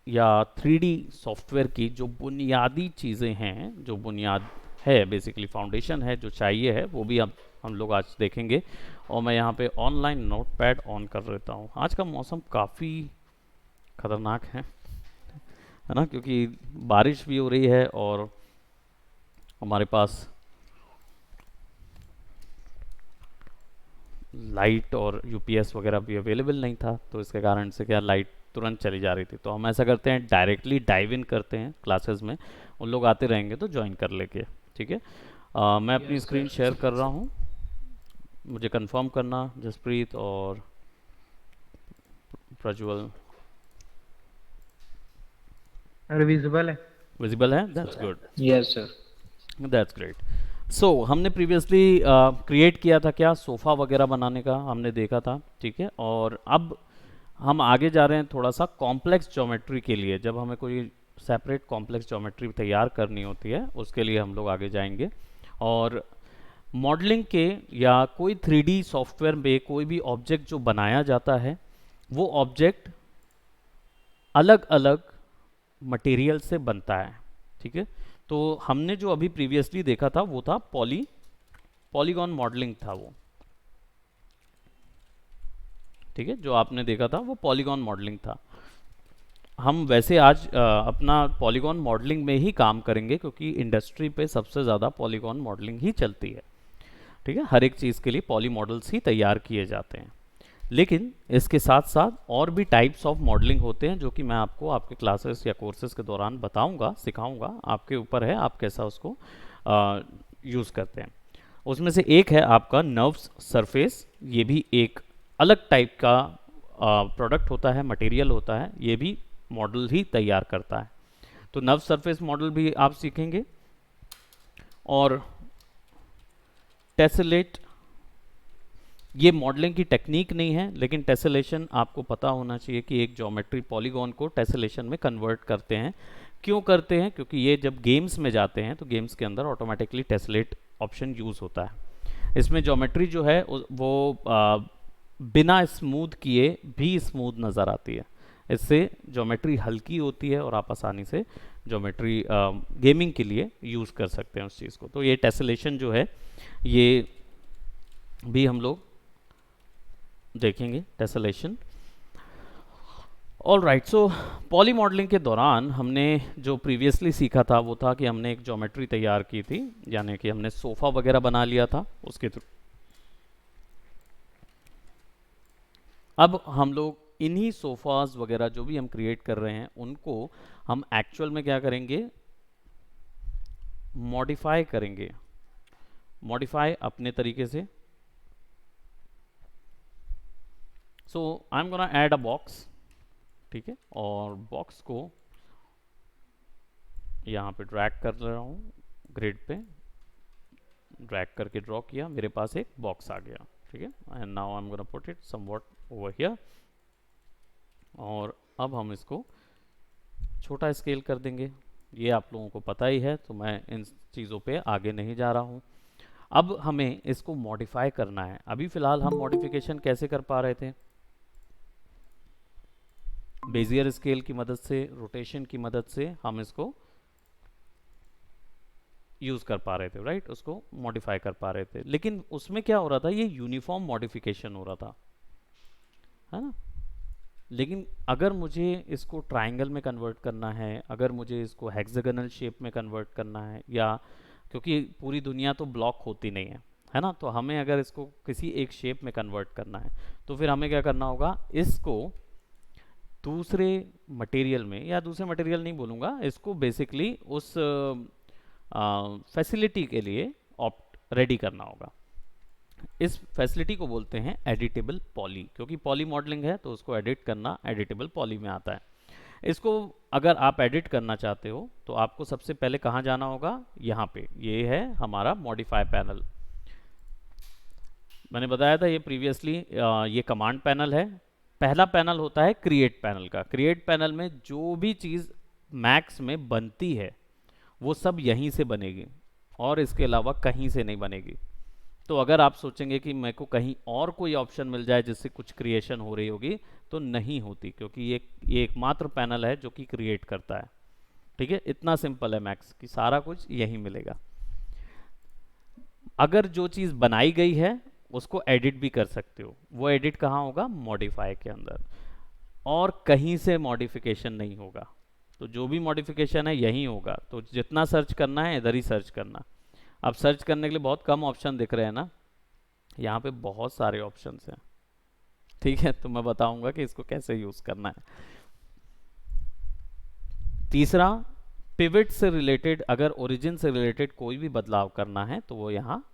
या 3D software की जो बुनियादी चीज़ें हैं, जो बुनियाद है, बेसिकली फाउंडेशन है जो चाहिए है, वो भी हम लोग आज देखेंगे। और मैं यहाँ पे ऑनलाइन नोटपैड ऑन कर लेता हूँ। आज का मौसम काफ़ी खतरनाक है ना, क्योंकि बारिश भी हो रही है और हमारे पास लाइट और यूपीएस वगैरह भी अवेलेबल नहीं था, तो इसके कारण से क्या लाइट तुरंत चली जा रही थी। तो हम ऐसा करते हैं, डायरेक्टली डाइव इन करते हैं क्लासेस में। उन लोग आते रहेंगे तो ज्वाइन कर लेके, ठीक है। मैं अपनी यस स्क्रीन सर। शेयर कर रहा हूँ, मुझे कंफर्म करना जसप्रीत और प्रज्वल। सर विजिबल है। विजिबल है, that's good. Yes sir. That's great. So हमने प्रीवियसली क्रिएट किया था क्या, सोफ़ा वगैरह बनाने का हमने देखा था, ठीक है। और अब हम आगे जा रहे हैं थोड़ा सा कॉम्प्लेक्स ज्योमेट्री के लिए। जब हमें कोई सेपरेट कॉम्प्लेक्स ज्योमेट्री तैयार करनी होती है, उसके लिए हम लोग आगे जाएंगे। और मॉडलिंग के या कोई 3D सॉफ्टवेयर में कोई भी ऑब्जेक्ट जो बनाया जाता है, वो ऑब्जेक्ट अलग अलग मटेरियल से बनता है, ठीक है। तो हमने जो अभी प्रीवियसली देखा था वो था पॉलीगॉन मॉडलिंग था वो, ठीक है। जो आपने देखा था वो पॉलीगॉन मॉडलिंग था। हम वैसे आज अपना पॉलीगॉन मॉडलिंग में ही काम करेंगे, क्योंकि इंडस्ट्री पे सबसे ज़्यादा पॉलीगॉन मॉडलिंग ही चलती है, ठीक है। हर एक चीज़ के लिए पॉली मॉडल्स ही तैयार किए जाते हैं। लेकिन इसके साथ साथ और भी टाइप्स ऑफ मॉडलिंग होते हैं, जो कि मैं आपको आपके क्लासेस या कोर्सेज के दौरान बताऊंगा, सिखाऊंगा। आपके ऊपर है आप कैसा उसको यूज़ करते हैं। उसमें से एक है आपका नर्व्स सरफेस। ये भी एक अलग टाइप का प्रोडक्ट होता है, मटेरियल होता है, ये भी मॉडल ही तैयार करता है। तो नर्व सरफेस मॉडल भी आप सीखेंगे। और टेसलेट, ये मॉडलिंग की टेक्निक नहीं है, लेकिन टेसलेशन आपको पता होना चाहिए कि एक ज्योमेट्री पॉलीगॉन को टेसलेशन में कन्वर्ट करते हैं। क्यों करते हैं? क्योंकि ये जब गेम्स में जाते हैं तो गेम्स के अंदर ऑटोमेटिकली टेसलेट ऑप्शन यूज़ होता है। इसमें ज्योमेट्री जो है वो बिना स्मूथ किए भी स्मूथ नज़र आती है। इससे ज्योमेट्री हल्की होती है और आप आसानी से ज्योमेट्री गेमिंग के लिए यूज़ कर सकते हैं उस चीज़ को। तो ये टेसलेशन जो है, ये भी हम लोग देखेंगे, tessellation. All right. So poly modelling के दौरान हमने जो प्रीवियसली सीखा था वो था कि हमने एक ज्योमेट्री तैयार की थी, यानी कि हमने सोफ़ा वगैरह बना लिया था उसके थ्रू। अब हम लोग इन्हीं सोफ़ाज वगैरह जो भी हम क्रिएट कर रहे हैं, उनको हम एक्चुअल में क्या करेंगे, मॉडिफाई करेंगे। मॉडिफाई अपने तरीके से। So I am gonna add a box, ठीक है। और बॉक्स को यहाँ पे ड्रैग कर रहा हूँ, ग्रिड पे ड्रैग करके ड्रॉ किया, मेरे पास एक बॉक्स आ गया, ठीक है। And now I am gonna put it somewhat over here. और अब हम इसको छोटा स्केल कर देंगे। ये आप लोगों को पता ही है, तो मैं इन चीज़ों पे आगे नहीं जा रहा हूँ। अब हमें इसको मॉडिफाई करना है। अभी फ़िलहाल हम मॉडिफिकेशन कैसे कर पा रहे थे, बेजियर स्केल की मदद से, रोटेशन की मदद से हम इसको यूज़ कर पा रहे थे, राइट। उसको मॉडिफाई कर पा रहे थे। लेकिन उसमें क्या हो रहा था, ये यूनिफॉर्म मॉडिफिकेशन हो रहा था, है ना। लेकिन अगर मुझे इसको ट्रायंगल में कन्वर्ट करना है, अगर मुझे इसको हेक्सागोनल शेप में कन्वर्ट करना है, या क्योंकि पूरी दुनिया तो ब्लॉक होती नहीं है ना, तो हमें अगर इसको किसी एक शेप में कन्वर्ट करना है, तो फिर हमें क्या करना होगा, इसको दूसरे मटेरियल में, या दूसरे मटेरियल नहीं बोलूँगा इसको, बेसिकली उस फैसिलिटी के लिए ऑप्ट रेडी करना होगा। इस फैसिलिटी को बोलते हैं एडिटेबल पॉली, क्योंकि पॉली मॉडलिंग है तो उसको एडिट करना एडिटेबल पॉली में आता है। इसको अगर आप एडिट करना चाहते हो तो आपको सबसे पहले कहाँ जाना होगा, यहाँ पे, ये है हमारा मॉडिफाई पैनल। मैंने बताया था ये प्रीवियसली, ये कमांड पैनल है। पहला पैनल होता है क्रिएट पैनल का। क्रिएट पैनल में जो भी चीज़ मैक्स में बनती है वो सब यहीं से बनेगी, और इसके अलावा कहीं से नहीं बनेगी। तो अगर आप सोचेंगे कि मेरे को कहीं और कोई ऑप्शन मिल जाए जिससे कुछ क्रिएशन हो रही होगी, तो नहीं होती, क्योंकि ये एकमात्र पैनल है जो कि क्रिएट करता है। ठीक है, इतना सिंपल है मैक्स कि सारा कुछ यही मिलेगा। अगर जो चीज़ बनाई गई है उसको एडिट भी कर सकते हो, वो एडिट कहाँ होगा? मॉडिफाई के अंदर, और कहीं से मॉडिफिकेशन नहीं होगा। तो जो भी मॉडिफिकेशन है यही होगा। तो जितना सर्च करना है इधर ही सर्च करना। अब सर्च करने के लिए बहुत कम ऑप्शन दिख रहे हैं ना, यहाँ पे बहुत सारे ऑप्शंस हैं। ठीक है, तो मैं बताऊंगा कि इसको कैसे यूज करना है। तीसरा, पिवट से रिलेटेड, अगर ओरिजिन से रिलेटेड कोई भी बदलाव करना है तो वो यहाँ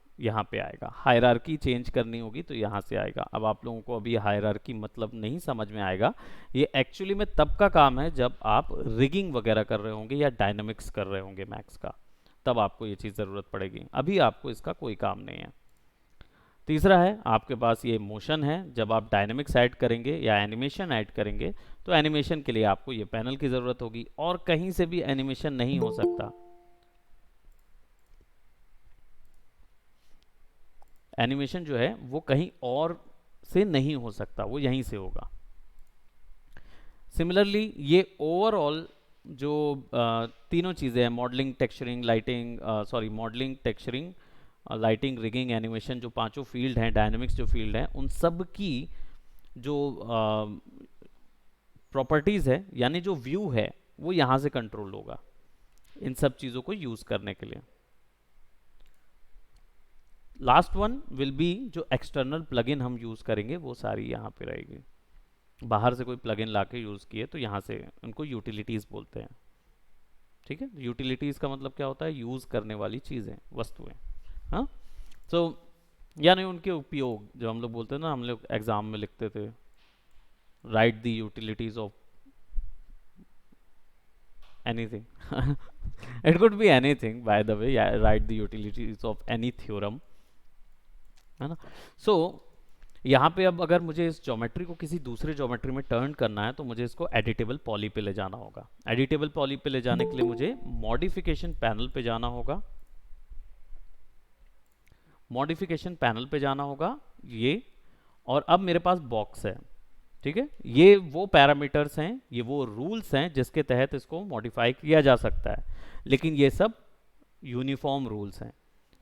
पे आएगा। हायरार्की चेंज करनी होगी तो यहाँ से आएगा। अब आप लोगों को अभी हायरार्की मतलब नहीं समझ में आएगा, ये एक्चुअली में तब का काम है जब आप रिगिंग वगैरह कर रहे होंगे या डायनामिक्स कर रहे होंगे मैक्स का, तब आपको ये चीज़ ज़रूरत पड़ेगी। अभी आपको इसका कोई काम नहीं है। तीसरा है, आपके पास ये मोशन है, जब आप डायनेमिक्स ऐड करेंगे या एनिमेशन ऐड करेंगे तो एनिमेशन के लिए आपको ये पैनल की ज़रूरत होगी, और कहीं से भी एनिमेशन नहीं हो सकता। एनिमेशन जो है वो कहीं और से नहीं हो सकता, वो यहीं से होगा। सिमिलरली ये ओवरऑल जो तीनों चीज़ें हैं, modelling, texturing, lighting, sorry modelling, texturing, lighting, rigging, animation, जो पांचों फील्ड हैं, डायनेमिक्स जो फील्ड हैं, उन सब की जो प्रॉपर्टीज़ है, यानी जो व्यू है, वो यहाँ से कंट्रोल होगा इन सब चीज़ों को यूज़ करने के लिए। लास्ट वन विल बी जो एक्सटर्नल प्लगइन हम यूज़ करेंगे, वो सारी यहाँ पे रहेगी। बाहर से कोई प्लगइन लाके यूज़ किए तो यहाँ से, उनको यूटिलिटीज़ बोलते हैं। ठीक है, यूटिलिटीज़ का मतलब क्या होता है? यूज़ करने वाली चीज़ें, वस्तुएं। हाँ, तो यानी उनके उपयोग, जो हम लोग बोलते हैं ना, हम लोग एग्जाम में लिखते थे, right the utilities of anything. It could be anything by the way, right the utilities of any theorem, है ना। सो यहाँ पे अब अगर मुझे इस ज्योमेट्री को किसी दूसरे ज्योमेट्री में टर्न करना है तो मुझे इसको एडिटेबल पॉली पे ले जाना होगा। एडिटेबल पॉली पे ले जाने के लिए मुझे मॉडिफिकेशन पैनल पे जाना होगा। मॉडिफिकेशन पैनल पे जाना होगा ये, और अब मेरे पास बॉक्स है। ठीक है, ये वो पैरामीटर्स हैं, ये वो रूल्स हैं जिसके तहत इसको मॉडिफाई किया जा सकता है, लेकिन ये सब यूनिफॉर्म रूल्स हैं,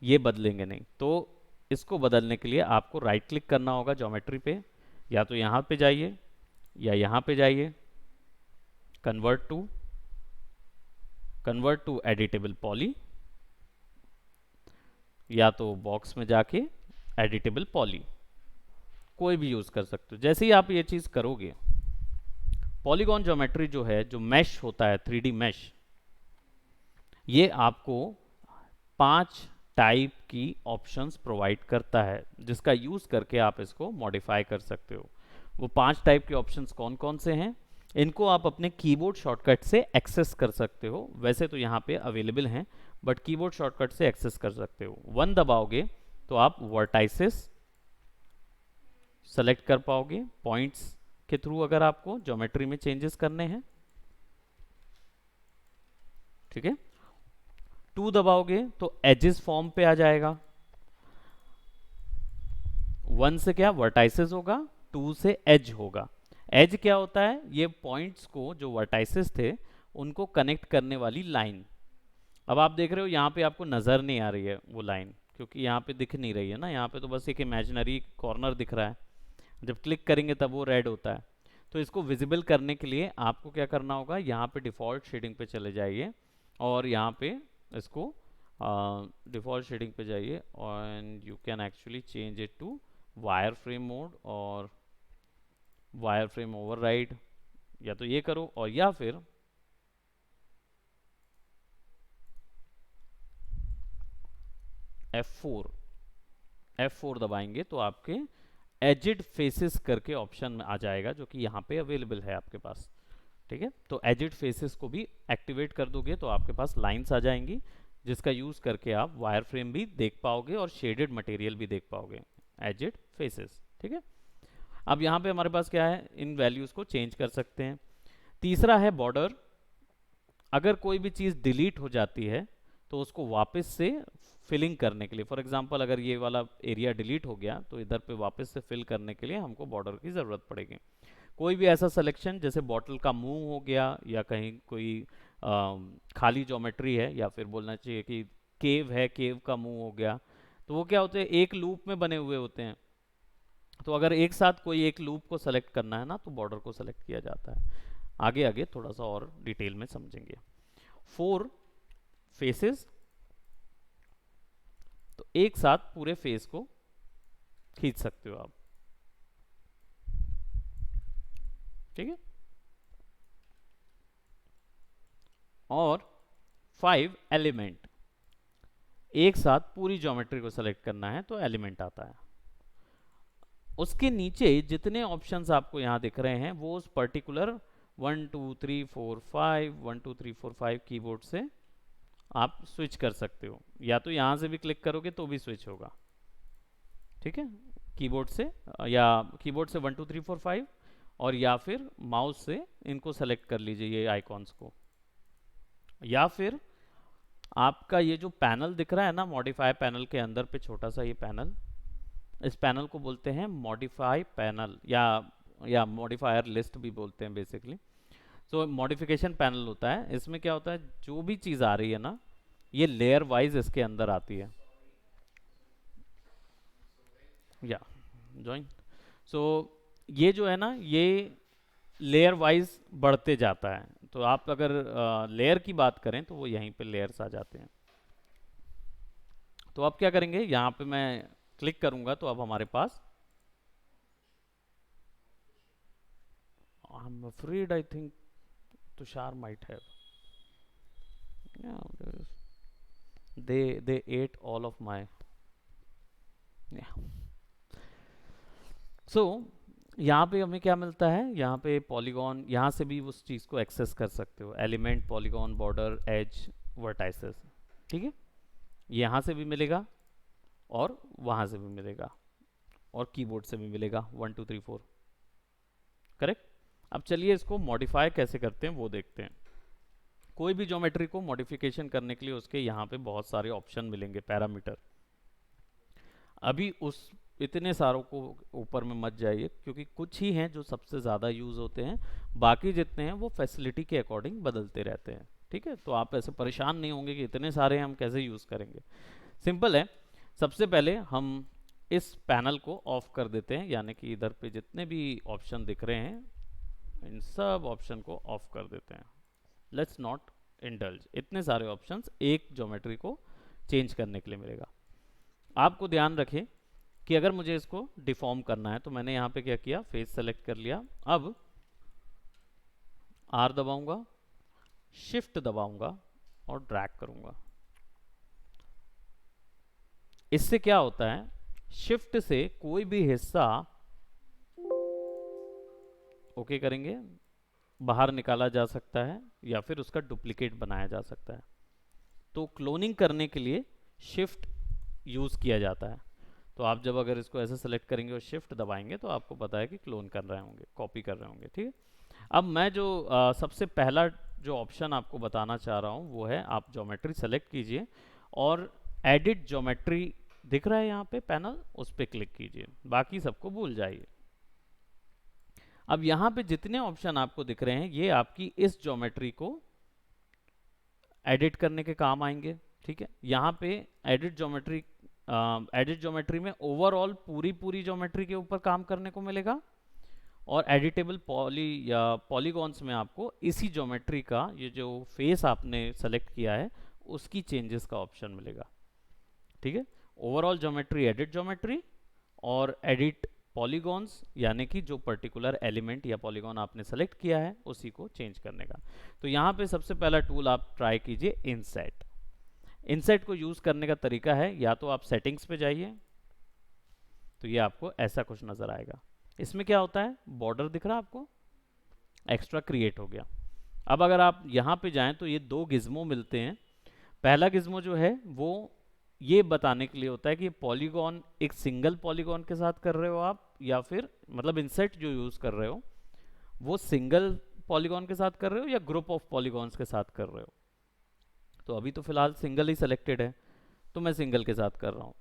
ये बदलेंगे नहीं। तो इसको बदलने के लिए आपको राइट क्लिक करना होगा ज्योमेट्री पे, या तो यहाँ पे जाइए या यहाँ पे जाइए, कन्वर्ट टू एडिटेबल पॉली, या तो बॉक्स में जाके एडिटेबल पॉली, कोई भी यूज कर सकते हो। जैसे ही आप ये चीज करोगे, पॉलीगॉन ज्योमेट्री जो है, जो मैश होता है, 3D मैश, ये आपको 5 टाइप की ऑप्शंस प्रोवाइड करता है, जिसका यूज करके आप इसको मॉडिफाई कर सकते हो। वो 5 टाइप के ऑप्शंस कौन कौन से हैं, इनको आप अपने कीबोर्ड शॉर्टकट से एक्सेस कर सकते हो। वैसे तो यहाँ पे अवेलेबल हैं, बट कीबोर्ड शॉर्टकट से एक्सेस कर सकते हो। 1 दबाओगे तो आप वर्टाइसेस सेलेक्ट कर पाओगे, पॉइंट्स के थ्रू, अगर आपको ज्योमेट्री में चेंजेस करने हैं। ठीक है, 2 दबाओगे तो एजेस फॉर्म पे आ जाएगा। 1 से क्या वर्टाइसेस होगा, 2 से एज होगा। एज क्या होता है? ये पॉइंट्स को, जो वर्टाइसेस थे, उनको कनेक्ट करने वाली लाइन। अब आप देख रहे हो यहाँ पे आपको नजर नहीं आ रही है वो लाइन, क्योंकि यहाँ पे दिख नहीं रही है ना, यहाँ पे तो बस एक इमेजिनरी कॉर्नर दिख रहा है। जब क्लिक करेंगे तब वो रेड होता है। तो इसको विजिबल करने के लिए आपको क्या करना होगा, यहाँ पे डिफ़ॉल्ट शेडिंग पे चले जाइए, और यहाँ पे इसको डिफ़ॉल्ट शेडिंग पे जाइए, and you can actually change it to wireframe mode और वायर फ्रेम ओवरराइड, या तो ये करो, और या फिर F4 दबाएंगे तो आपके एजिड फेसेस करके ऑप्शन में आ जाएगा, जो कि यहाँ पे अवेलेबल है आपके पास। ठीक है, तो एजिड फेसेस को भी एक्टिवेट कर दोगे तो आपके पास लाइंस आ जाएंगी, जिसका यूज करके आप वायर फ्रेम भी देख पाओगे और शेडेड मटेरियल भी देख पाओगे, एजिड फेसेस। ठीक है, अब यहाँ पे हमारे पास क्या है, इन वैल्यूज को चेंज कर सकते हैं। तीसरा है बॉर्डर। अगर कोई भी चीज़ डिलीट हो जाती है तो उसको वापस से फिलिंग करने के लिए, फॉर एग्जांपल अगर ये वाला एरिया डिलीट हो गया तो इधर पे वापस से फिल करने के लिए हमको बॉर्डर की ज़रूरत पड़ेगी। कोई भी ऐसा सिलेक्शन जैसे बॉटल का मुंह हो गया, या कहीं कोई खाली ज्योमेट्री है, या फिर बोलना चाहिए कि केव है, केव का मुंह हो गया, तो वो क्या होते हैं, एक लूप में बने हुए होते हैं। तो अगर एक साथ कोई एक लूप को सेलेक्ट करना है ना, तो बॉर्डर को सेलेक्ट किया जाता है। आगे आगे थोड़ा सा और डिटेल में समझेंगे। 4 फेसेस, तो एक साथ पूरे फेस को खींच सकते हो आप, ठीक है। और 5 एलिमेंट, एक साथ पूरी ज्योमेट्री को सेलेक्ट करना है तो एलिमेंट आता है। उसके नीचे जितने ऑप्शंस आपको यहां दिख रहे हैं वो उस पर्टिकुलर 1 2 3 4 5 1 2 3 4 5 कीबोर्ड से आप स्विच कर सकते हो, या तो यहां से भी क्लिक करोगे तो भी स्विच होगा, ठीक है, कीबोर्ड से, या कीबोर्ड से 1 2 3 4 5, और या फिर माउस से इनको सेलेक्ट कर लीजिए, ये आइकॉन्स को। या फिर आपका ये जो पैनल दिख रहा है ना, मॉडिफाई पैनल के अंदर पे छोटा सा ये पैनल, इस पैनल को बोलते हैं मॉडिफाई पैनल, या मॉडिफायर लिस्ट भी बोलते हैं बेसिकली। सो मॉडिफिकेशन पैनल होता है, इसमें क्या होता है, जो भी चीज़ आ रही है ना, ये लेयर वाइज इसके अंदर आती है, या ज्वाइन। सो ये जो है ना, ये लेयर वाइज बढ़ते जाता है। तो आप अगर लेयर की बात करें तो वो यहीं पे लेयर्स आ जाते हैं। तो अब क्या करेंगे, यहाँ पे मैं क्लिक करूंगा तो अब हमारे पास, I am afraid I think Tushar might have, they ate all of my, yeah. So यहाँ पे हमें क्या मिलता है, यहाँ पे पॉलीगॉन, यहाँ से भी उस चीज़ को एक्सेस कर सकते हो, element, polygon, border, edge, vertices, ठीक है। यहाँ से भी मिलेगा और वहाँ से भी मिलेगा, और कीबोर्ड से भी मिलेगा, 1 2 3 4, करेक्ट। अब चलिए इसको मॉडिफाई कैसे करते हैं वो देखते हैं। कोई भी ज्योमेट्री को मॉडिफिकेशन करने के लिए उसके यहाँ पे बहुत सारे ऑप्शन मिलेंगे, पैरामीटर। अभी उस इतने सारों को ऊपर में मत जाइए, क्योंकि कुछ ही हैं जो सबसे ज़्यादा यूज़ होते हैं, बाकी जितने हैं वो फैसिलिटी के अकॉर्डिंग बदलते रहते हैं, ठीक है। तो आप ऐसे परेशान नहीं होंगे कि इतने सारे हम कैसे यूज़ करेंगे। सिंपल है, सबसे पहले हम इस पैनल को ऑफ कर देते हैं, यानी कि इधर पे जितने भी ऑप्शन दिख रहे हैं इन सब ऑप्शन को ऑफ कर देते हैं। लेट्स नॉट इंडल्ज, इतने सारे ऑप्शंस एक ज्योमेट्री को चेंज करने के लिए मिलेगा। आपको ध्यान रखें कि अगर मुझे इसको डिफॉर्म करना है तो मैंने यहाँ पे क्या किया, फेस सेलेक्ट कर लिया, अब R दबाऊंगा, शिफ्ट दबाऊंगा और ड्रैग करूंगा। इससे क्या होता है, शिफ्ट से कोई भी हिस्सा ओके करेंगे बाहर निकाला जा सकता है, या फिर उसका डुप्लीकेट बनाया जा सकता है। तो क्लोनिंग करने के लिए शिफ्ट यूज़ किया जाता है। तो आप जब अगर इसको ऐसे सेलेक्ट करेंगे और शिफ्ट दबाएंगे तो आपको पता है कि क्लोन कर रहे होंगे, कॉपी कर रहे होंगे, ठीक है। अब मैं जो सबसे पहला जो ऑप्शन आपको बताना चाह रहा हूँ वो है, आप ज्योमेट्री सेलेक्ट कीजिए और एडिट ज्योमेट्री दिख रहा है यहाँ पे पैनल, उस पर क्लिक कीजिए, बाकी सबको भूल जाइए। अब यहाँ पे जितने ऑप्शन आपको दिख रहे हैं ये आपकी इस ज्योमेट्री को एडिट करने के काम आएंगे, ठीक है। यहाँ पे एडिट ज्योमेट्री में ओवरऑल पूरी ज्योमेट्री के ऊपर काम करने को मिलेगा, और एडिटेबल पॉली या पॉलीगॉन्स में आपको इसी ज्योमेट्री का, ये जो फेस आपने सेलेक्ट किया है उसकी चेंजेस का ऑप्शन मिलेगा, ठीक है। ओवरऑल ज्योमेट्री, एडिट ज्योमेट्री, और एडिट पॉलीगॉन्स, यानी कि जो पर्टिकुलर एलिमेंट या पॉलीगॉन आपने सेलेक्ट किया है उसी को चेंज करने का। तो यहाँ पे सबसे पहला टूल आप ट्राई कीजिए इनसेट। इनसेट को यूज़ करने का तरीका है, या तो आप सेटिंग्स पे जाइए तो ये आपको ऐसा कुछ नज़र आएगा। इसमें क्या होता है, बॉर्डर दिख रहा है आपको, एक्स्ट्रा क्रिएट हो गया। अब अगर आप यहाँ पे जाएं तो ये 2 गिज्मो मिलते हैं। पहला गिज्मो जो है वो ये बताने के लिए होता है कि पॉलीगॉन एक सिंगल पॉलीगॉन के साथ कर रहे हो आप, या फिर मतलब इनसेट जो यूज़ कर रहे हो वो सिंगल पॉलीगॉन के साथ कर रहे हो या ग्रुप ऑफ पॉलीगॉन्स के साथ कर रहे हो। तो अभी तो फिलहाल सिंगल ही सेलेक्टेड है तो मैं सिंगल के साथ कर रहा हूँ,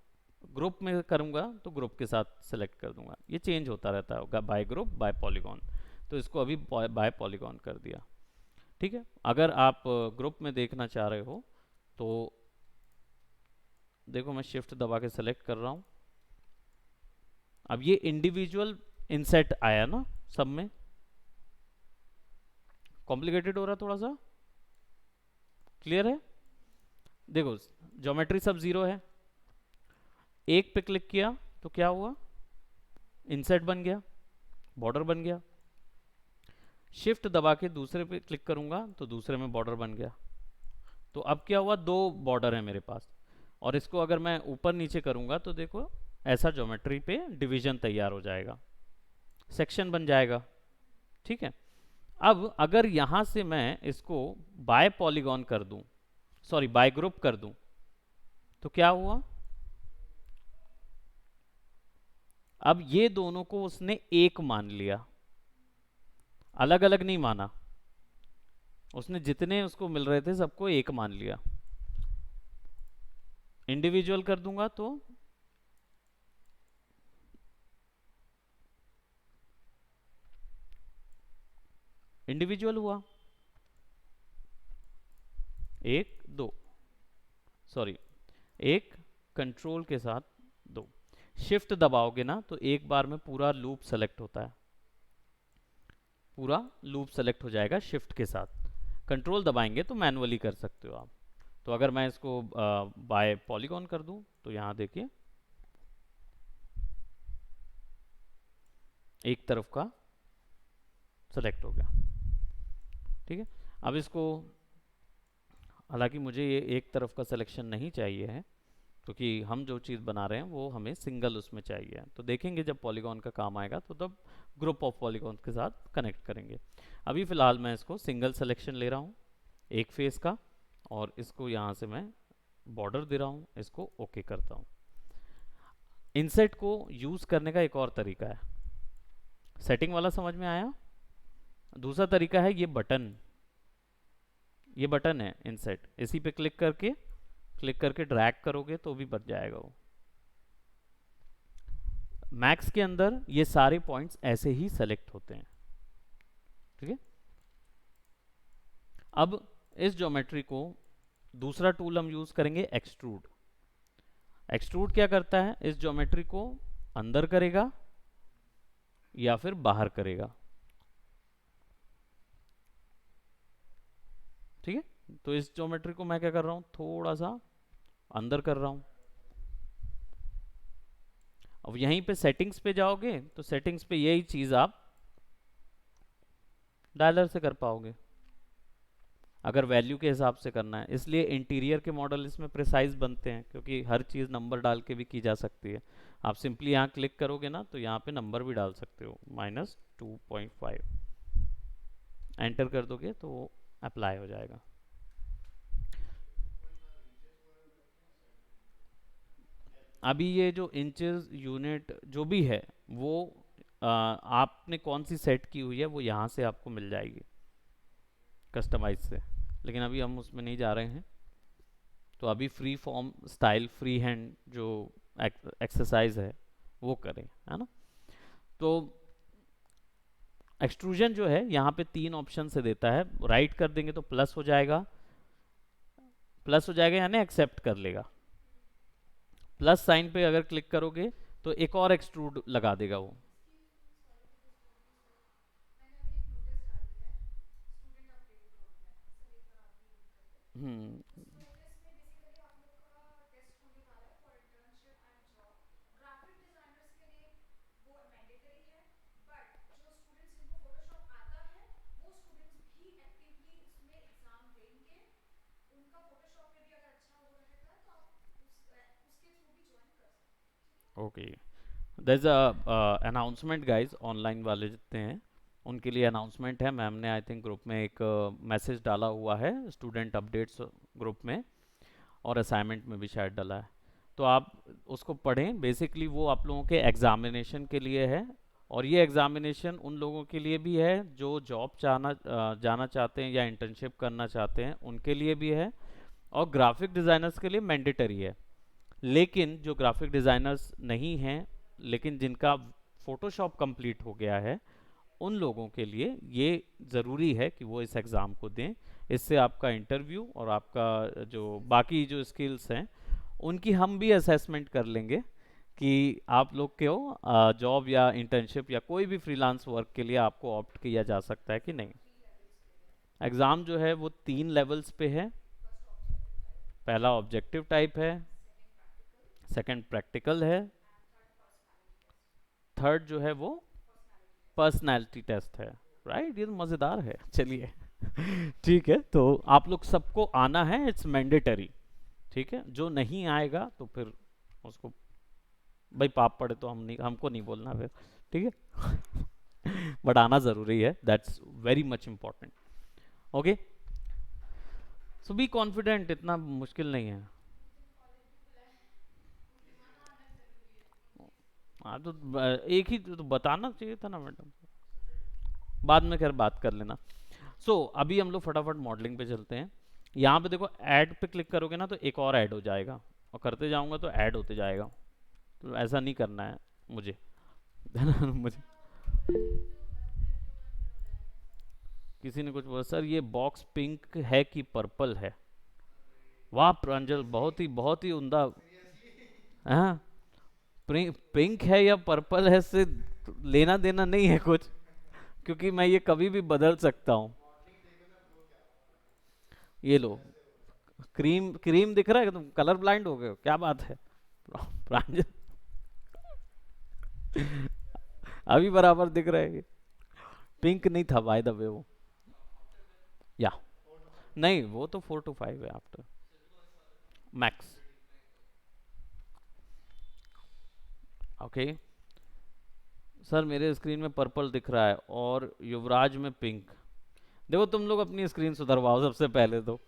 ग्रुप में करूँगा तो ग्रुप के साथ सेलेक्ट कर दूंगा। ये चेंज होता रहता है बाय ग्रुप, बाय पॉलीगॉन। तो इसको अभी बाय पॉलीगॉन कर दिया। ठीक है, अगर आप ग्रुप में देखना चाह रहे हो तो देखो मैं शिफ्ट दबा के सेलेक्ट कर रहा हूँ। अब ये इंडिविजुअल इंसेट आया ना सब में। कॉम्प्लिकेटेड हो रहा थोड़ा सा, क्लियर है? देखो ज्योमेट्री सब जीरो है, एक पे क्लिक किया तो क्या हुआ, इंसेट बन गया, बॉर्डर बन गया। शिफ्ट दबा के दूसरे पे क्लिक करूंगा तो दूसरे में बॉर्डर बन गया। तो अब क्या हुआ, दो बॉर्डर है मेरे पास। और इसको अगर मैं ऊपर नीचे करूंगा तो देखो ऐसा ज्योमेट्री पे डिवीजन तैयार हो जाएगा, सेक्शन बन जाएगा। ठीक है, अब अगर यहां से मैं इसको बाय पॉलीगॉन कर दूं, सॉरी बाय ग्रुप कर दूं, तो क्या हुआ, अब ये दोनों को उसने एक मान लिया, अलग अलग नहीं माना। उसने जितने उसको मिल रहे थे सबको एक मान लिया। इंडिविजुअल कर दूंगा तो इंडिविजुअल हुआ, एक दो, सॉरी एक कंट्रोल के साथ दो। शिफ्ट दबाओगे ना तो एक बार में पूरा लूप सेलेक्ट होता है, पूरा लूप सेलेक्ट हो जाएगा शिफ्ट के साथ। कंट्रोल दबाएंगे तो मैनुअली कर सकते हो आप। तो अगर मैं इसको बाय पॉलीगॉन कर दूं तो यहां देखिए एक तरफ का सेलेक्ट हो गया। ठीक है, अब इसको, हालांकि मुझे ये एक तरफ का सिलेक्शन नहीं चाहिए है क्योंकि हम जो चीज़ बना रहे हैं वो हमें सिंगल उसमें चाहिए। तो देखेंगे जब पॉलीगॉन का काम आएगा तो तब ग्रुप ऑफ पॉलीगॉन के साथ कनेक्ट करेंगे। अभी फ़िलहाल मैं इसको सिंगल सिलेक्शन ले रहा हूँ एक फेस का, और इसको यहाँ से मैं बॉर्डर दे रहा हूँ, इसको ओके करता हूँ। इंसेट को यूज़ करने का एक और तरीका है, सेटिंग वाला समझ में आया? दूसरा तरीका है ये बटन, ये बटन है इंसेट, इसी पे क्लिक करके ड्रैग करोगे तो भी बच जाएगा वो। मैक्स के अंदर ये सारे पॉइंट्स ऐसे ही सेलेक्ट होते हैं। ठीक है, अब इस ज्योमेट्री को दूसरा टूल हम यूज करेंगे एक्सट्रूड। एक्सट्रूड क्या करता है, इस ज्योमेट्री को अंदर करेगा या फिर बाहर करेगा। ठीक है, तो इस ज्योमेट्री को मैं क्या कर रहा हूं, थोड़ा सा अंदर कर रहा हूं। अब यहीं पे सेटिंग्स पे जाओगे तो सेटिंग्स पे यही चीज आप डायलर से कर पाओगे अगर वैल्यू के हिसाब से करना है। इसलिए इंटीरियर के मॉडल इसमें प्रिसाइज बनते हैं क्योंकि हर चीज़ नंबर डाल के भी की जा सकती है। आप सिंपली यहाँ क्लिक करोगे ना तो यहाँ पे नंबर भी डाल सकते हो, -2.5 एंटर कर दोगे तो वो अप्लाई हो जाएगा। अभी ये जो इंचेस यूनिट जो भी है वो आपने कौन सी सेट की हुई है वो यहाँ से आपको मिल जाएगी कस्टमाइज से, लेकिन अभी हम उसमें नहीं जा रहे हैं। तो अभी free form style free hand जो एक्सरसाइज है वो करें, है ना। तो एक्सट्रूजन जो है यहाँ पे 3 ऑप्शन से देता है, राइट कर देंगे तो प्लस हो जाएगा, यानी एक्सेप्ट कर लेगा। प्लस साइन पे अगर क्लिक करोगे तो एक और एक्सट्रूड लगा देगा वो। Hmm okay, there is a announcement guys, online वाले जितने हैं उनके लिए अनाउंसमेंट है। मैम ने आई थिंक ग्रुप में एक मैसेज डाला हुआ है, स्टूडेंट अपडेट्स ग्रुप में, और असाइनमेंट में भी शायद डाला है, तो आप उसको पढ़ें। बेसिकली वो आप लोगों के एग्जामिनेशन के लिए है, और ये एग्जामिनेशन उन लोगों के लिए भी है जो जॉब जाना चाहते हैं या इंटर्नशिप करना चाहते हैं उनके लिए भी है, और ग्राफिक डिज़ाइनर्स के लिए मैंडेटरी है। लेकिन जो ग्राफिक डिज़ाइनर्स नहीं हैं लेकिन जिनका फोटोशॉप कंप्लीट हो गया है उन लोगों के लिए ये ज़रूरी है कि वो इस एग्ज़ाम को दें। इससे आपका इंटरव्यू और आपका जो बाकी जो स्किल्स हैं उनकी हम भी असेसमेंट कर लेंगे कि आप लोग को जॉब या इंटर्नशिप या कोई भी फ्रीलांस वर्क के लिए आपको ऑप्ट किया जा सकता है कि नहीं। एग्ज़ाम जो है वो 3 लेवल्स पे है। पहला ऑब्जेक्टिव टाइप है, सेकंड प्रैक्टिकल है, थर्ड जो है वो पर्सनैलिटी टेस्ट है। राइट, ये तो मज़ेदार है। चलिए ठीक है, तो आप लोग सबको आना है, इट्स मैंडेटरी। ठीक है, जो नहीं आएगा तो फिर उसको भाई पाप पड़े तो हम नहीं, हमको नहीं बोलना फिर। ठीक है बट आना ज़रूरी है, that's very much important. Okay, so be confident, इतना मुश्किल नहीं है। हाँ तो एक ही तो बताना चाहिए था ना मैडम, बाद में खैर बात कर लेना। अभी हम लोग फटाफट मॉडलिंग पे चलते हैं। यहाँ पे देखो, ऐड पे क्लिक करोगे ना तो एक और ऐड हो जाएगा, और करते जाऊंगा तो ऐड होते जाएगा। तो ऐसा नहीं करना है मुझे है ना मुझे किसी ने कुछ बोला, सर ये बॉक्स पिंक है कि पर्पल है? वाह प्रांजल, बहुत ही उम्दा। हाँ, पिंक है या पर्पल है से लेना देना नहीं है कुछ, क्योंकि मैं ये कभी भी बदल सकता हूँ। ये लो, क्रीम क्रीम दिख रहा है, तुम कलर ब्लाइंड हो गए हो क्या? बात है प्रांजल अभी बराबर दिख रहा है। पिंक नहीं था बाय द वे वो, या नहीं, वो तो 4 to 5 है आफ्टर मैक्स। ओके सर, मेरे स्क्रीन में पर्पल दिख रहा है और युवराज में पिंक। देखो तुम लोग अपनी स्क्रीन सुधरवाओ सबसे पहले, तो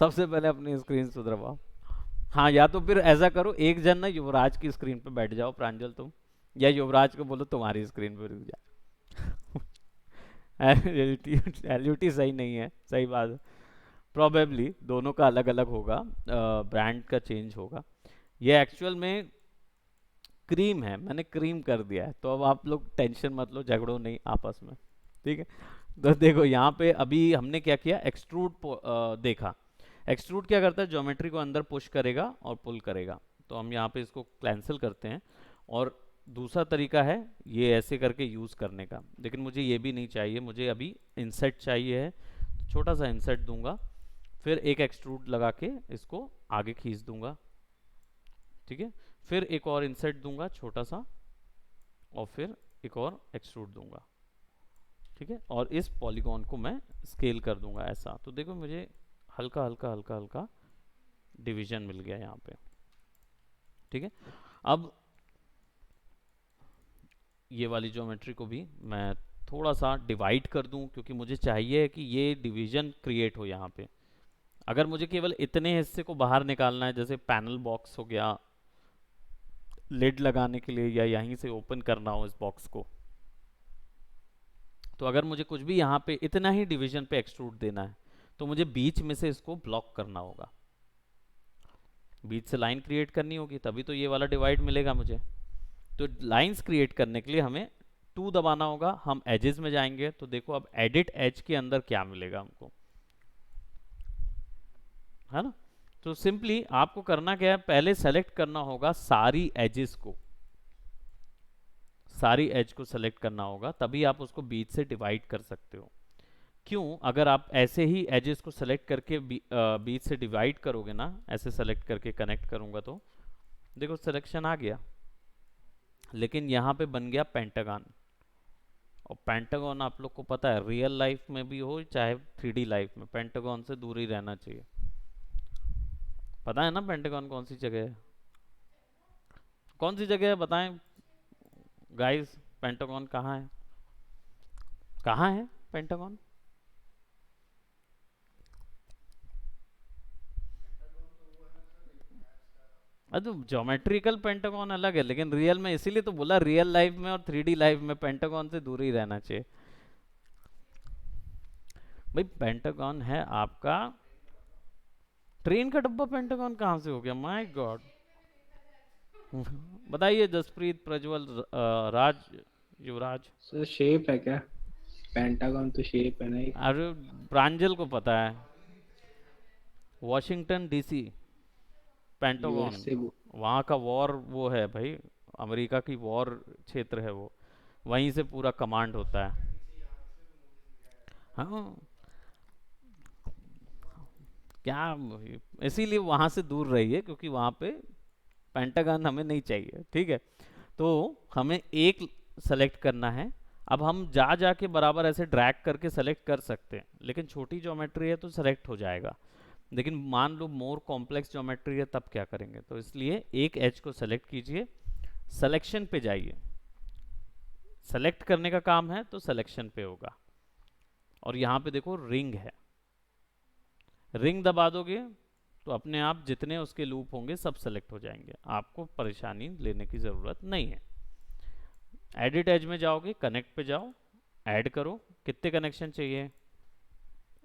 सबसे पहले अपनी स्क्रीन सुधरवाओ। हाँ, या तो फिर ऐसा करो, एक जन ना युवराज की स्क्रीन पे बैठ जाओ प्रांजल तुम, या युवराज को बोलो तुम्हारी स्क्रीन पे रुक जा एलयूटी सही नहीं है, सही बात है। प्रोबेबली दोनों का अलग अलग होगा, ब्रांड का चेंज होगा। ये एक्चुअल में क्रीम है, मैंने क्रीम कर दिया है, तो अब आप लोग टेंशन मत लो, झगड़ो नहीं आपस में। ठीक है, तो देखो यहाँ पे अभी हमने क्या किया, एक्सट्रूड देखा। एक्सट्रूड क्या करता है, ज्योमेट्री को अंदर पुश करेगा और पुल करेगा। तो हम यहाँ पे इसको कैंसिल करते हैं। और दूसरा तरीका है ये ऐसे करके यूज़ करने का, लेकिन मुझे ये भी नहीं चाहिए, मुझे अभी इंसेट चाहिए है। तो छोटा सा इंसेट दूंगा, फिर एक एक्सट्रूड लगा के इसको आगे खींच दूंगा। ठीक है, फिर एक और इंसेट दूंगा छोटा सा, और फिर एक और एक्सट्रूड दूंगा। ठीक है, और इस पॉलीगॉन को मैं स्केल कर दूंगा ऐसा, तो देखो मुझे हल्का हल्का हल्का हल्का डिवीजन मिल गया यहाँ पे। ठीक है, अब ये वाली ज्योमेट्री को भी मैं थोड़ा सा डिवाइड कर दूं, क्योंकि मुझे चाहिए कि ये डिवीजन क्रिएट हो यहाँ पे। अगर मुझे केवल इतने हिस्से को बाहर निकालना है, जैसे पैनल बॉक्स हो गया लिड लगाने के लिए, या यहीं से ओपन करना हो इस बॉक्स को, तो अगर मुझे कुछ भी यहाँ पे इतना ही डिवीजन पे एक्सट्रूड देना है, तो मुझे बीच में से इसको ब्लॉक करना होगा, बीच से लाइन क्रिएट करनी होगी, तभी तो ये वाला डिवाइड मिलेगा मुझे। तो लाइंस क्रिएट करने के लिए हमें 2 दबाना होगा। हम एजेस में जाएंगे तो देखो अब एडिट एज के अंदर क्या मिलेगा हमको, है ना। तो सिंपली आपको करना क्या है, पहले सेलेक्ट करना होगा सारी एजेस को, सारी एज को सेलेक्ट करना होगा, तभी आप उसको बीच से डिवाइड कर सकते हो। क्यों, अगर आप ऐसे ही एजेस को सेलेक्ट करके बीच से डिवाइड करोगे ना, ऐसे सेलेक्ट करके कनेक्ट करूंगा तो देखो सिलेक्शन आ गया, लेकिन यहाँ पे बन गया पेंटागन। और पेंटागन आप लोग को पता है, रियल लाइफ में भी हो चाहे 3D लाइफ में, पेंटागन से दूर ही रहना चाहिए। पता है ना पेंटागन कौन सी जगह है? कौन सी जगह है बताएं गाइस, पेंटागन कहाँ है? कहाँ है पेंटागन? तो ज्योमेट्रिकल पेंटागन अलग है, लेकिन रियल में, इसीलिए तो बोला रियल लाइफ में और 3D लाइफ में पेंटागन से दूर ही रहना चाहिए। भाई पेंटागन है आपका, ट्रेन का डब्बा पेंटागन कहाँ से हो गया? माय गॉड बताइए जसप्रीत, प्रज्वल, राज, युवराज। सर शेप है क्या? पेंटागन तो शेप है ना एक। अरे प्रांजल को पता है, वॉशिंगटन डीसी, पेंटागन, यूएसए। वहाँ का वॉर वो है भाई, अमेरिका की वॉर क्षेत्र है वो, वहीं से पूरा कमांड होता है। हाँ, क्या, इसीलिए वहाँ से दूर रहिए क्योंकि वहाँ पे पेंटागन हमें नहीं चाहिए, ठीक है। तो हमें एक सेलेक्ट करना है। अब हम जा जा के बराबर ऐसे ड्रैग करके सेलेक्ट कर सकते हैं, लेकिन छोटी ज्योमेट्री है तो सेलेक्ट हो जाएगा। लेकिन मान लो मोर कॉम्प्लेक्स ज्योमेट्री है तब क्या करेंगे, तो इसलिए एक एज को सेलेक्ट कीजिए, सिलेक्शन पे जाइए, सेलेक्ट करने का काम है तो सिलेक्शन पे होगा, और यहाँ पे देखो रिंग है, रिंग दबा दोगे तो अपने आप जितने उसके लूप होंगे सब सेलेक्ट हो जाएंगे, आपको परेशानी लेने की ज़रूरत नहीं है। एडिट एज में जाओगे, कनेक्ट पे जाओ, ऐड करो, कितने कनेक्शन चाहिए,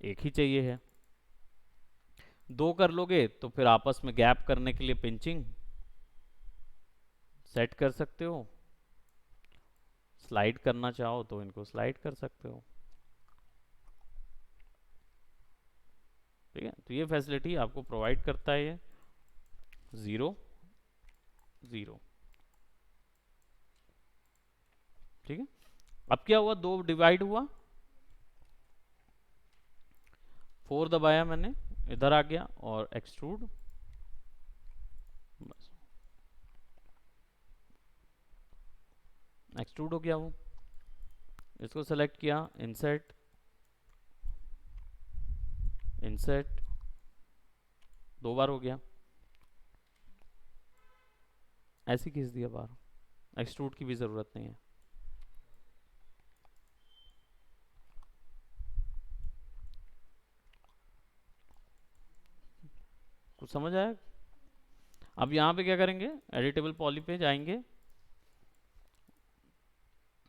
एक ही चाहिए है। दो कर लोगे तो फिर आपस में गैप करने के लिए पिंचिंग सेट कर सकते हो, स्लाइड करना चाहो तो इनको स्लाइड कर सकते हो, ठीक है। तो ये फैसिलिटी आपको प्रोवाइड करता है ये 0 0, ठीक है। अब क्या हुआ, दो डिवाइड हुआ, 4 दबाया मैंने, इधर आ गया और एक्सट्रूड, बस एक्सट्रूड हो गया वो। इसको सेलेक्ट किया, इंसर्ट इंसर्ट, दो बार हो गया, ऐसे खींच दिया बाहर, एक्सट्रूड की भी ज़रूरत नहीं है। कुछ समझ आया? अब यहाँ पे क्या करेंगे, एडिटेबल पॉली पे जाएंगे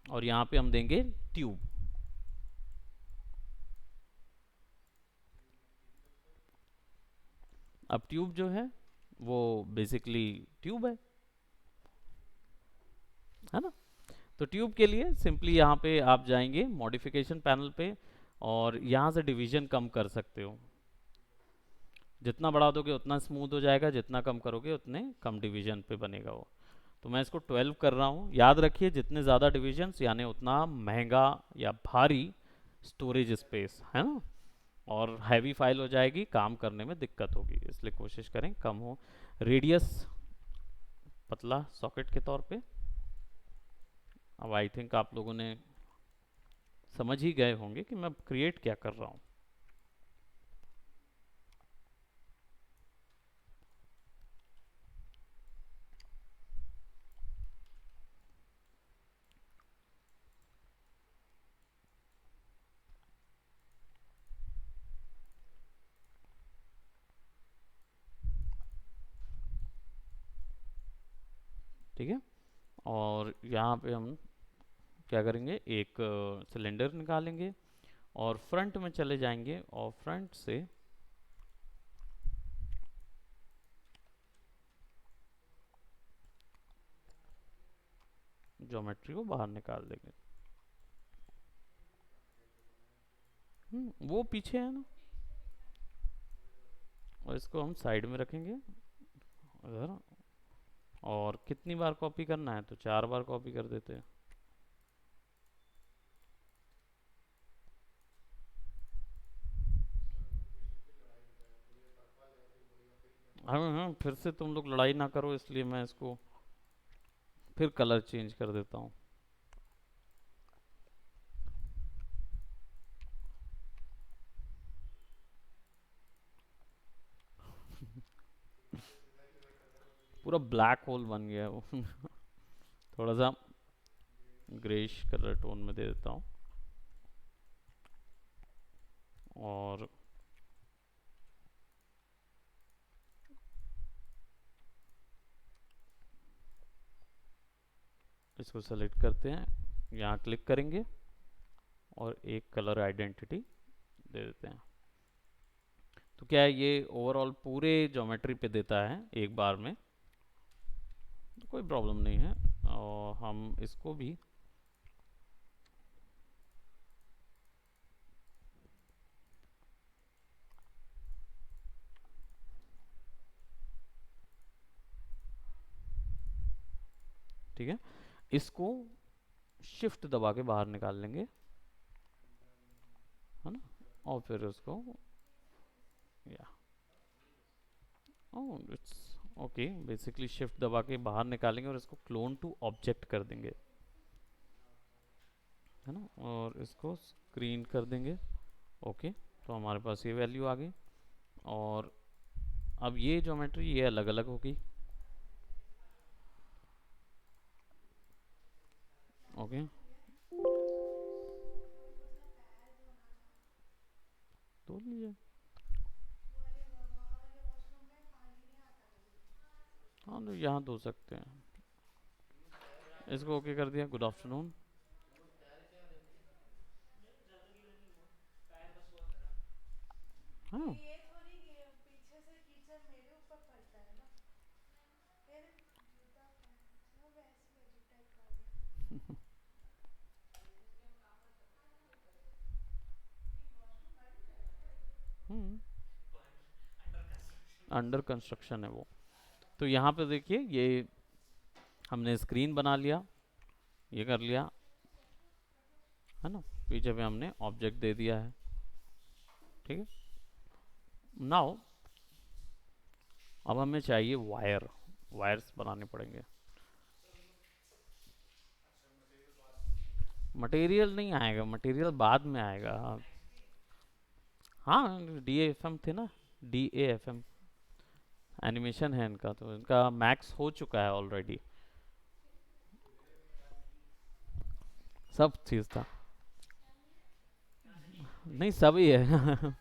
और यहाँ पे हम देंगे ट्यूब। अब ट्यूब जो है वो बेसिकली ट्यूब है ना। तो ट्यूब के लिए सिंपली यहाँ पे आप जाएंगे मॉडिफिकेशन पैनल पे और यहाँ से डिवीजन कम कर सकते हो, जितना बढ़ा दोगे उतना स्मूथ हो जाएगा, जितना कम करोगे उतने कम डिवीजन पे बनेगा वो। तो मैं इसको 12 कर रहा हूँ। याद रखिए जितने ज़्यादा डिविजन्स यानी उतना महंगा या भारी स्टोरेज स्पेस है ना, और हैवी फाइल हो जाएगी, काम करने में दिक्कत होगी, इसलिए कोशिश करें कम हो। रेडियस पतला सॉकेट के तौर पे। अब आई थिंक आप लोगों ने समझ ही गए होंगे कि मैं क्रिएट क्या कर रहा हूँ। ठीक है, और यहाँ पे हम क्या करेंगे, एक सिलेंडर निकालेंगे और फ्रंट में चले जाएंगे और फ्रंट से ज्योमेट्री को बाहर निकाल देंगे। वो पीछे है ना, और इसको हम साइड में रखेंगे इधर। और कितनी बार कॉपी करना है, तो 4 बार कॉपी कर देते हैं। हाँ हाँ, फिर से तुम लोग लड़ाई ना करो इसलिए मैं इसको फिर कलर चेंज कर देता हूँ। पूरा ब्लैक होल बन गया है वो थोड़ा सा ग्रेश कलर टोन में दे देता हूँ, और इसको सेलेक्ट करते हैं, यहाँ क्लिक करेंगे और एक कलर आइडेंटिटी दे देते हैं। तो क्या है, ये ओवरऑल पूरे ज्योमेट्री पे देता है एक बार में, तो कोई प्रॉब्लम नहीं है। और हम इसको भी ठीक है, इसको शिफ्ट दबा के बाहर निकाल लेंगे, है ना, और फिर उसको या oh it's okay, basically shift दबा के बाहर निकालेंगे और इसको क्लोन टू ऑब्जेक्ट कर देंगे, है ना, और इसको स्क्रीन कर देंगे। ओके, तो हमारे पास ये वैल्यू आ गई, और अब ये ज्योमेट्री ये अलग अलग होगी। ओके, तोड़ लीजिए। हाँ तो यहाँ धो सकते हैं, इसको ओके कर दिया। Good afternoon. हाँ अंडर कंस्ट्रक्शन है वो। तो यहाँ पे देखिए, ये हमने स्क्रीन बना लिया, ये कर लिया, है ना, पीछे पे हमने ऑब्जेक्ट दे दिया है। ठीक है, नाउ अब हमें चाहिए वायर, वायर्स बनाने पड़ेंगे। मटेरियल नहीं आएगा, मटेरियल बाद में आएगा। हाँ DAFM थे ना, DAFM एनिमेशन है इनका, तो इनका मैक्स हो चुका है ऑलरेडी, सब चीज़ था। नहीं सभी है।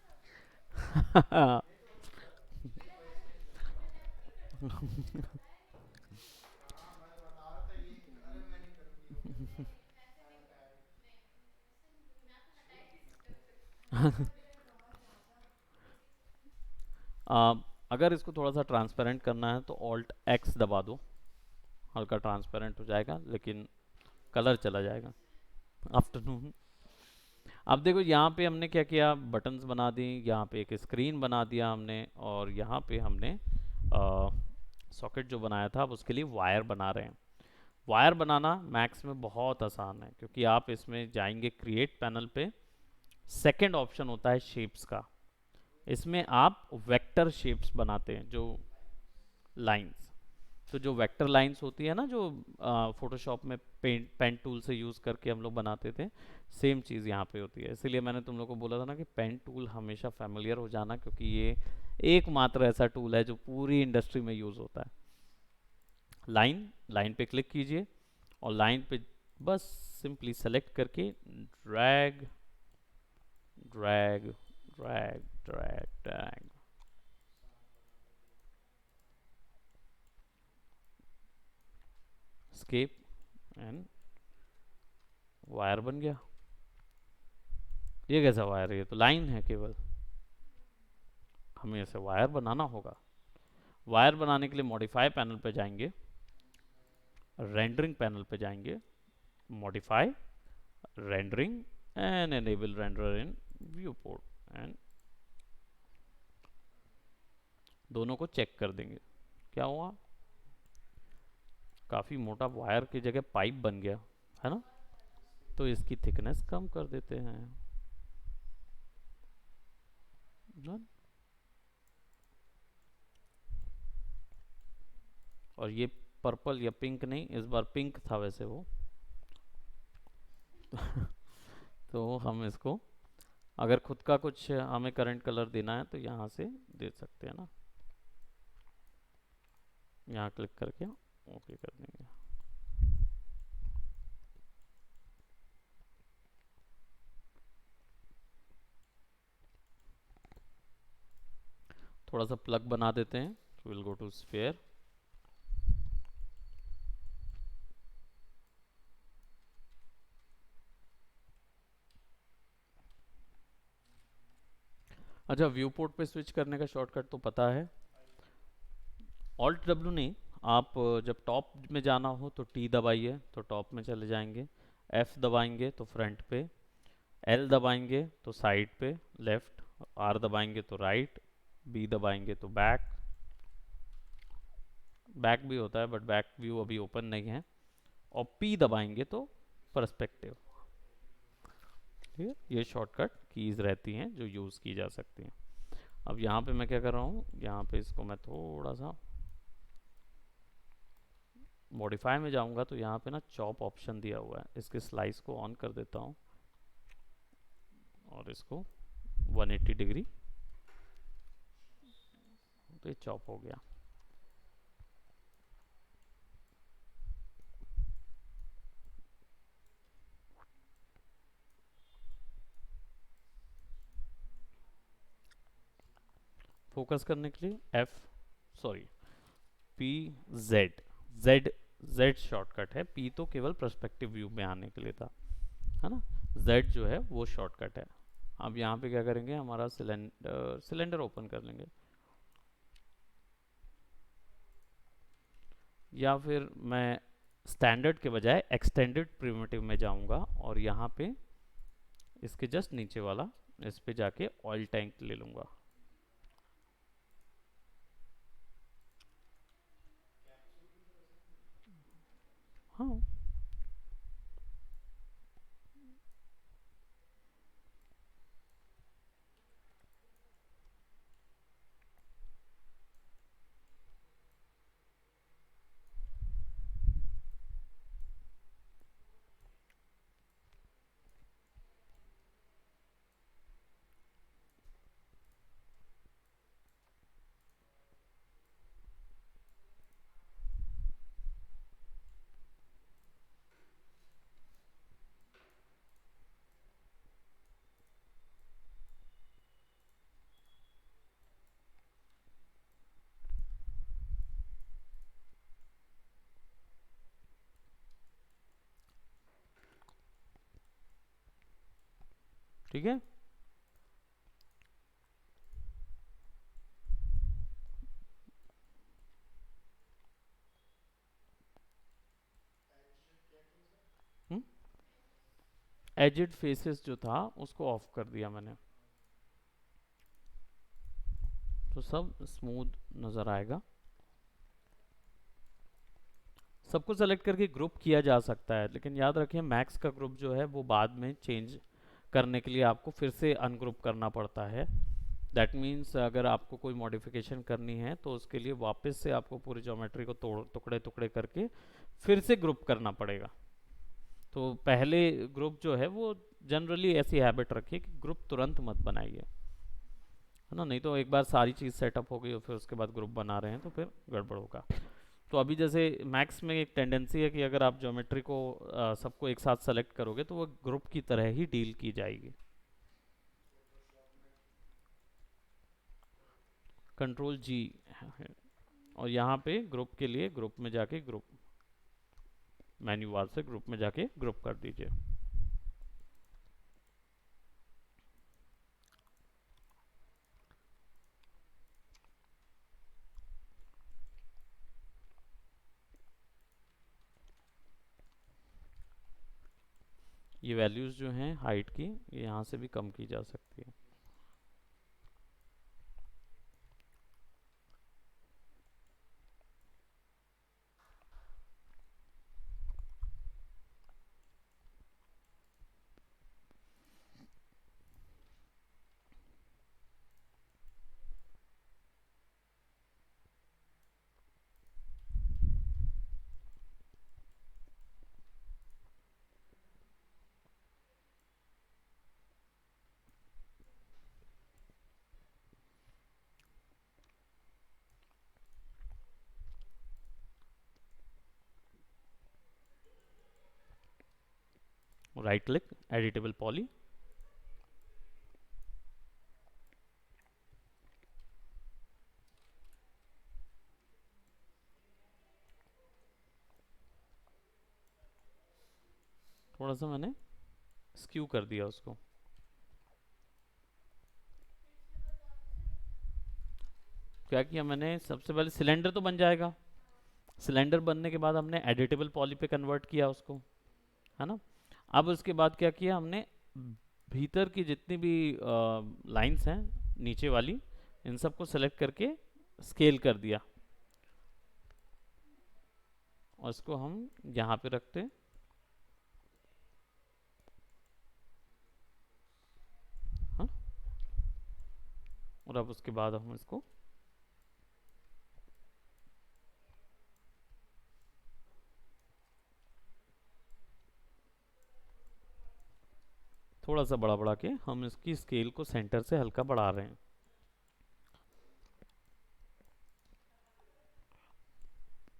आ, अगर इसको थोड़ा सा ट्रांसपेरेंट करना है तो ऑल्ट एक्स दबा दो, हल्का ट्रांसपेरेंट हो जाएगा, लेकिन कलर चला जाएगा। आफ्टरनून। अब देखो यहाँ पे हमने क्या किया, बटन्स बना दी, यहाँ पे एक स्क्रीन बना दिया हमने, और यहाँ पे हमने सॉकेट जो बनाया था अब उसके लिए वायर बना रहे हैं। वायर बनाना मैक्स में बहुत आसान है, क्योंकि आप इसमें जाएंगे क्रिएट पैनल पे, सेकंड ऑप्शन होता है शेप्स का, इसमें आप वेक्टर शेप्स बनाते हैं, जो लाइंस, तो जो वेक्टर लाइंस होती है ना, जो फोटोशॉप में पेन टूल से यूज़ करके हम लोग बनाते थे, सेम चीज़ यहाँ पे होती है। इसीलिए मैंने तुम लोग को बोला था ना कि पेन टूल हमेशा फेमिलियर हो जाना, क्योंकि ये एकमात्र ऐसा टूल है जो पूरी इंडस्ट्री में यूज़ होता है। लाइन, लाइन पे क्लिक कीजिए, और लाइन पे बस सिंपली सेलेक्ट करके drag drag drag drag drag, escape, and wire बन गया। ये कैसा वायर है, ये तो लाइन है केवल, हमें इसे वायर बनाना होगा। वायर बनाने के लिए मॉडिफाई पैनल पे जाएंगे, रेंडरिंग पैनल पे जाएंगे, modify, rendering, and enable render in view port, and दोनों को चेक कर देंगे। क्या हुआ, काफ़ी मोटा वायर की जगह पाइप बन गया, है ना, तो इसकी थिकनेस कम कर देते हैं। और ये पर्पल या पिंक नहीं, इस बार पिंक था वैसे वो। तो हम इसको, अगर खुद का कुछ हमें करंट कलर देना है तो यहाँ से दे सकते हैं ना, यहाँ क्लिक करके ओके कर देंगे। थोड़ा सा प्लग बना देते हैं, so we'll go to sphere, अच्छा व्यू पोर्ट पे स्विच करने का शॉर्टकट तो पता है, ऑल्ट W नहीं, आप जब टॉप में जाना हो तो T दबाइए तो टॉप में चले जाएंगे, F दबाएंगे तो फ्रंट पे, L दबाएंगे तो साइड पे लेफ्ट, R दबाएंगे तो राइट, B दबाएंगे तो बैक, बैक भी होता है बट बैक व्यू अभी ओपन नहीं है, और P दबाएंगे तो पर्सपेक्टिव। ठीक है, ये शॉर्टकट कीज रहती हैं जो यूज़ की जा सकती हैं। अब यहाँ पे मैं क्या कर रहा हूँ, यहाँ पे इसको मैं थोड़ा सा मॉडिफाई में जाऊँगा तो यहाँ पे ना चॉप ऑप्शन दिया हुआ है, इसके स्लाइस को ऑन कर देता हूँ और इसको 180 डिग्री, तो ये चॉप हो गया। फोकस करने के लिए F, sorry P Z, Z Z shortcut है, P तो केवल पर्सपेक्टिव व्यू में आने के लिए था, है ना। Z जो है वो शॉर्टकट है। अब यहाँ पे क्या करेंगे, हमारा सिलेंडर ओपन कर लेंगे, या फिर मैं स्टैंडर्ड के बजाय एक्सटेंडेड प्रिमिटिव में जाऊंगा और यहाँ पे इसके जस्ट नीचे वाला इस पे जाके ऑयल टैंक ले लूंगा। हाँ, ठीक है। एजिड फेसेस जो था उसको ऑफ कर दिया मैंने, तो सब स्मूथ नज़र आएगा। सबको सेलेक्ट करके ग्रुप किया जा सकता है, लेकिन याद रखें मैक्स का ग्रुप जो है वो बाद में चेंज करने के लिए आपको फिर से अनग्रुप करना पड़ता है। दैट मीन्स अगर आपको कोई मॉडिफिकेशन करनी है तो उसके लिए वापस से आपको पूरी ज्योमेट्री को टुकड़े टुकड़े करके फिर से ग्रुप करना पड़ेगा। तो पहले ग्रुप जो है वो जनरली ऐसी हैबिट रखिए कि ग्रुप तुरंत मत बनाइए, है ना, नहीं तो एक बार सारी चीज़ सेटअप हो गई और फिर उसके बाद ग्रुप बना रहे हैं तो फिर गड़बड़ होगा। तो अभी जैसे मैक्स में एक टेंडेंसी है कि अगर आप ज्योमेट्री को सबको एक साथ सेलेक्ट करोगे तो वो ग्रुप की तरह ही डील की जाएगी। कंट्रोल जी, और यहाँ पे ग्रुप के लिए ग्रुप में जाके ग्रुप मेन्यू बार से ग्रुप में जाके ग्रुप कर दीजिए। ये वैल्यूज़ जो हैं हाइट की, ये यहाँ से भी कम की जा सकती है। राइट क्लिक, एडिटेबल पॉली, थोड़ा सा मैंने स्क्यू कर दिया उसको। क्या किया मैंने, सबसे पहले सिलेंडर तो बन जाएगा, सिलेंडर बनने के बाद हमने एडिटेबल पॉली पे कन्वर्ट किया उसको, है ना। अब उसके बाद क्या किया हमने, भीतर की जितनी भी लाइंस हैं नीचे वाली, इन सबको सेलेक्ट करके स्केल कर दिया। और इसको हम यहाँ पे रखते हैं। हाँ, और अब उसके बाद हम इसको थोड़ा सा बड़ा बढ़ा के हम इसकी स्केल को सेंटर से हल्का बढ़ा रहे हैं।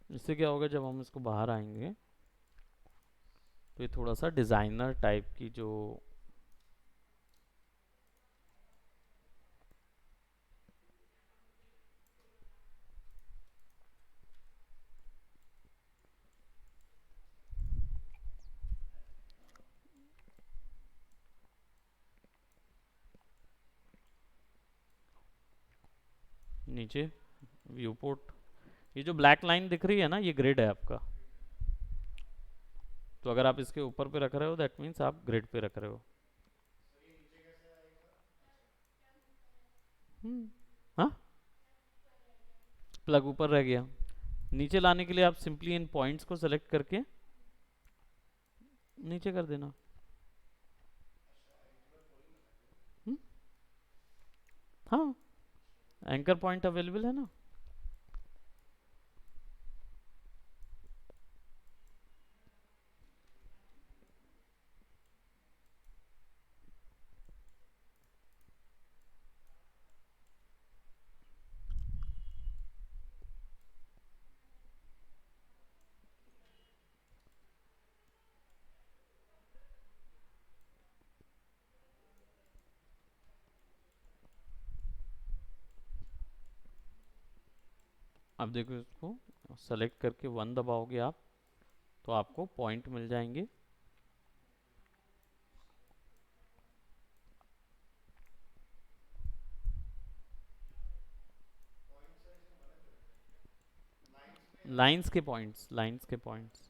इससे क्या होगा, जब हम इसको बाहर आएंगे तो ये थोड़ा सा डिज़ाइनर टाइप की जो नीचे व्यू पोर्ट, ये जो ब्लैक लाइन दिख रही है ना, ये ग्रिड है आपका। तो अगर आप इसके ऊपर पे रख रहे हो दैट मीन्स आप ग्रिड पे रख रहे हो। हाँ, प्लग ऊपर रह गया। नीचे लाने के लिए आप सिंपली इन पॉइंट्स को सेलेक्ट करके नीचे कर देना। हुँ? हाँ, एंकर पॉइंट अवेलेबल है ना। अब देखो, इसको सेलेक्ट करके 1 दबाओगे आप तो आपको पॉइंट मिल जाएंगे। लाइंस के पॉइंट्स, लाइंस के पॉइंट्स।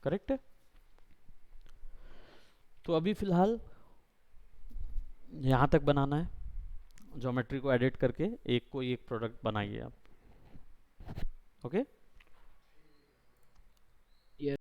करेक्ट है। तो अभी फिलहाल यहाँ तक बनाना है। ज्योमेट्री को एडिट करके एक कोई एक प्रोडक्ट बनाइए आप। ओके।